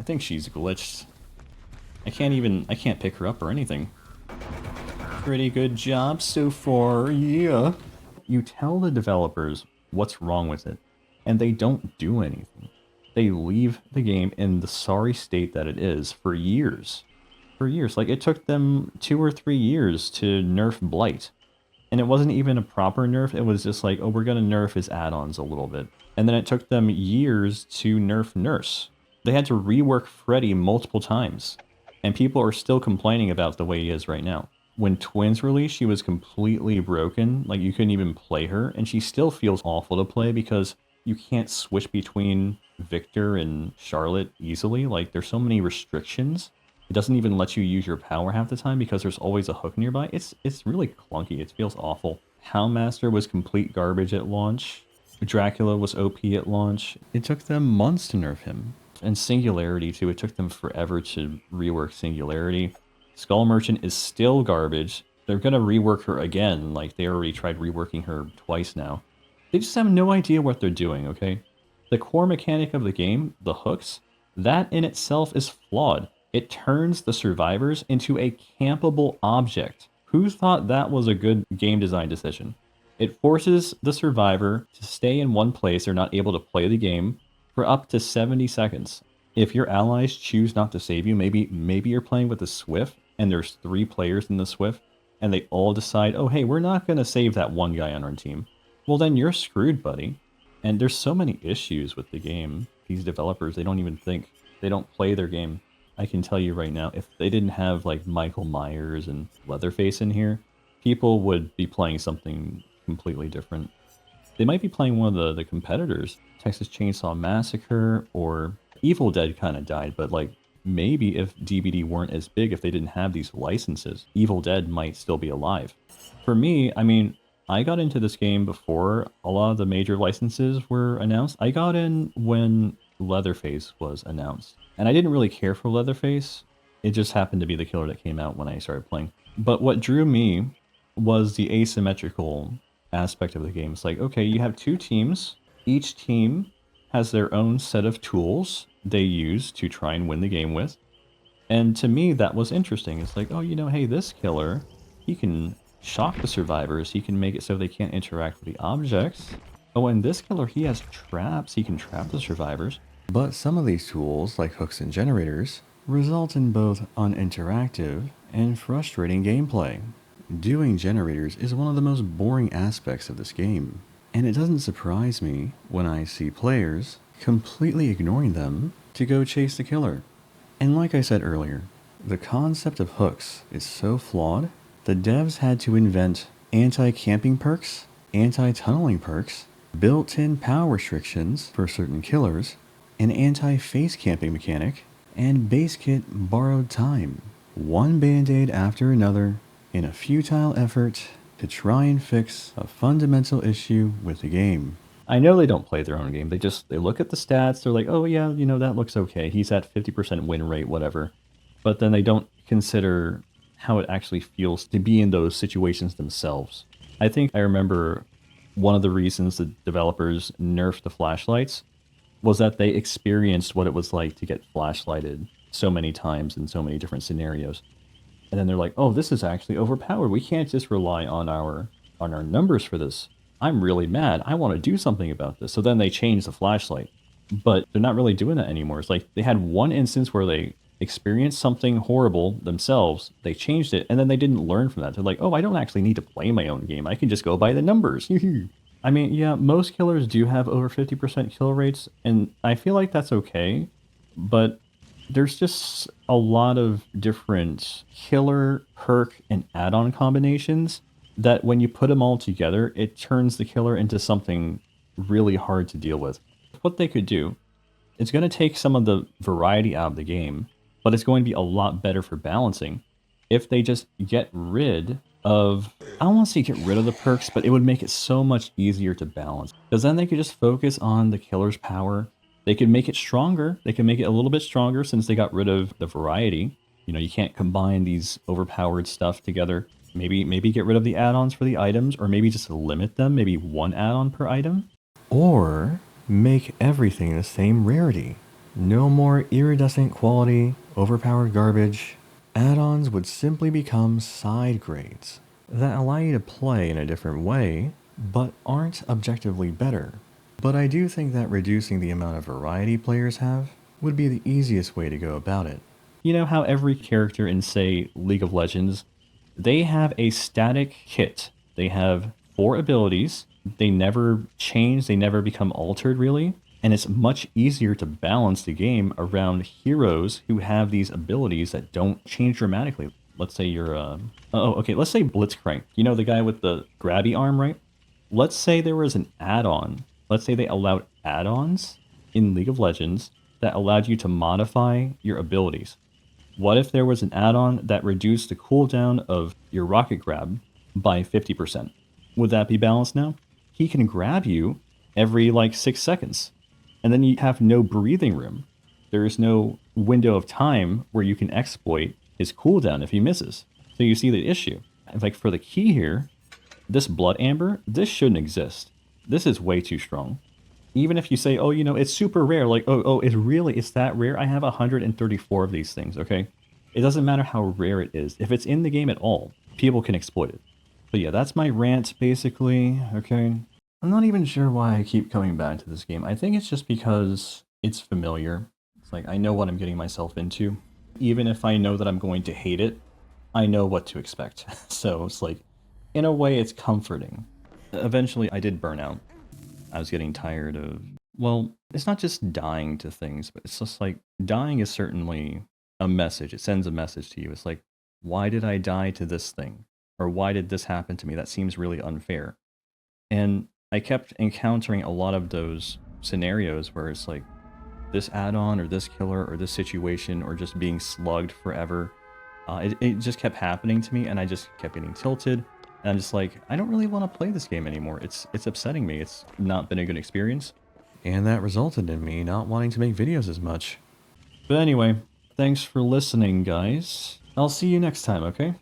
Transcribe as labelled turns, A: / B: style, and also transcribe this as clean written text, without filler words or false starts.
A: think she's glitched. I can't pick her up or anything. Pretty good job so far, yeah. You tell the developers what's wrong with it, and they don't do anything. They leave the game in the sorry state that it is for years. For years. Like, it took them 2 or 3 years to nerf Blight. And it wasn't even a proper nerf, it was just like, oh, we're gonna nerf his add-ons a little bit. And then it took them years to nerf Nurse. They had to rework Freddy multiple times. And people are still complaining about the way he is right now. When Twins released, she was completely broken. Like, you couldn't even play her. And she still feels awful to play because you can't switch between Victor and Charlotte easily. Like, there's so many restrictions. It doesn't even let you use your power half the time because there's always a hook nearby. It's really clunky. It feels awful. Houndmaster was complete garbage at launch. Dracula was OP at launch. It took them months to nerf him. And Singularity, too. It took them forever to rework Singularity. Skull Merchant is still garbage. They're going to rework her again. Like, they already tried reworking her twice now. They just have no idea what they're doing, okay? The core mechanic of the game, the hooks, that in itself is flawed. It turns the survivors into a campable object. Who thought that was a good game design decision? It forces the survivor to stay in one place. They're not able to play the game for up to 70 seconds. If your allies choose not to save you, maybe you're playing with a Swift and there's 3 players in the Swift and they all decide, oh, hey, we're not going to save that one guy on our team. Well, then you're screwed, buddy. And there's so many issues with the game. These developers, they don't even think. They don't play their game. I can tell you right now, if they didn't have like Michael Myers and Leatherface in here, people would be playing something completely different. They might be playing one of the competitors, Texas Chainsaw Massacre, or Evil Dead kind of died, but like maybe if DBD weren't as big, if they didn't have these licenses, Evil Dead might still be alive. For me, I mean, I got into this game before a lot of the major licenses were announced. I got in when Leatherface was announced. And I didn't really care for Leatherface. It just happened to be the killer that came out when I started playing. But what drew me was the asymmetrical aspect of the game. It's like, okay, you have 2 teams. Each team has their own set of tools they use to try and win the game with. And to me, that was interesting. It's like, oh, you know, hey, this killer, he can shock the survivors. He can make it so they can't interact with the objects. Oh, and this killer, he has traps. He can trap the survivors. But some of these tools, like hooks and generators, result in both uninteractive and frustrating gameplay. Doing generators is one of the most boring aspects of this game, and it doesn't surprise me when I see players completely ignoring them to go chase the killer. And like I said earlier, the concept of hooks is so flawed, the devs had to invent anti-camping perks, anti-tunneling perks, built-in power restrictions for certain killers, an anti-face camping mechanic, and base kit borrowed time. One band-aid after another in a futile effort to try and fix a fundamental issue with the game. I know they don't play their own game. They look at the stats. They're like, oh yeah, you know, that looks okay. He's at 50% win rate, whatever. But then they don't consider how it actually feels to be in those situations themselves. I think I remember one of the reasons the developers nerfed the flashlights was that they experienced what it was like to get flashlighted so many times in so many different scenarios. And then they're like, oh, this is actually overpowered. We can't just rely on our numbers for this. I'm really mad. I want to do something about this. So then they changed the flashlight. But they're not really doing that anymore. It's like they had one instance where they experienced something horrible themselves. They changed it, and then they didn't learn from that. They're like, oh, I don't actually need to play my own game. I can just go by the numbers. I mean, yeah, most killers do have over 50% kill rates, and I feel like that's okay, but there's just a lot of different killer, perk, and add-on combinations that when you put them all together, it turns the killer into something really hard to deal with. What they could do, it's going to take some of the variety out of the game, but it's going to be a lot better for balancing if they just get rid of, I don't want to say get rid of the perks, but it would make it so much easier to balance. Because then they could just focus on the killer's power. They could make it stronger. They can make it a little bit stronger since they got rid of the variety. You know, you can't combine these overpowered stuff together. Maybe get rid of the add-ons for the items, or maybe just limit them, maybe 1 add-on per item. Or make everything the same rarity. No more iridescent quality, overpowered garbage. Add-ons would simply become side grades that allow you to play in a different way, but aren't objectively better. But I do think that reducing the amount of variety players have would be the easiest way to go about it. You know how every character in, say, League of Legends, they have a static kit. They have 4 abilities. They never change, they never become altered, really. And it's much easier to balance the game around heroes who have these abilities that don't change dramatically. Let's say you're, okay, let's say Blitzcrank. You know the guy with the grabby arm, right? Let's say there was an add-on. Let's say they allowed add-ons in League of Legends that allowed you to modify your abilities. What if there was an add-on that reduced the cooldown of your rocket grab by 50%? Would that be balanced now? He can grab you every like 6 seconds, and then you have no breathing room. There is no window of time where you can exploit his cooldown if he misses. So you see the issue. Like for the key here, this Blood Amber, this shouldn't exist. This is way too strong. Even if you say, oh, you know, it's super rare, like, it's that rare? I have 134 of these things, okay? It doesn't matter how rare it is. If it's in the game at all, people can exploit it. But yeah, that's my rant, basically, okay? I'm not even sure why I keep coming back to this game. I think it's just because it's familiar. It's like, I know what I'm getting myself into. Even if I know that I'm going to hate it, I know what to expect. So it's like, in a way, it's comforting. Eventually, I did burn out. I was getting tired of, well, it's not just dying to things, but it's just like, dying is certainly a message. It sends a message to you. It's like, why did I die to this thing? Or why did this happen to me? That seems really unfair. And I kept encountering a lot of those scenarios where it's like, this add-on or this killer or this situation or just being slugged forever. It just kept happening to me, and I just kept getting tilted. And I'm just like, I don't really want to play this game anymore. It's upsetting me. It's not been a good experience. And that resulted in me not wanting to make videos as much. But anyway, thanks for listening, guys. I'll see you next time, okay?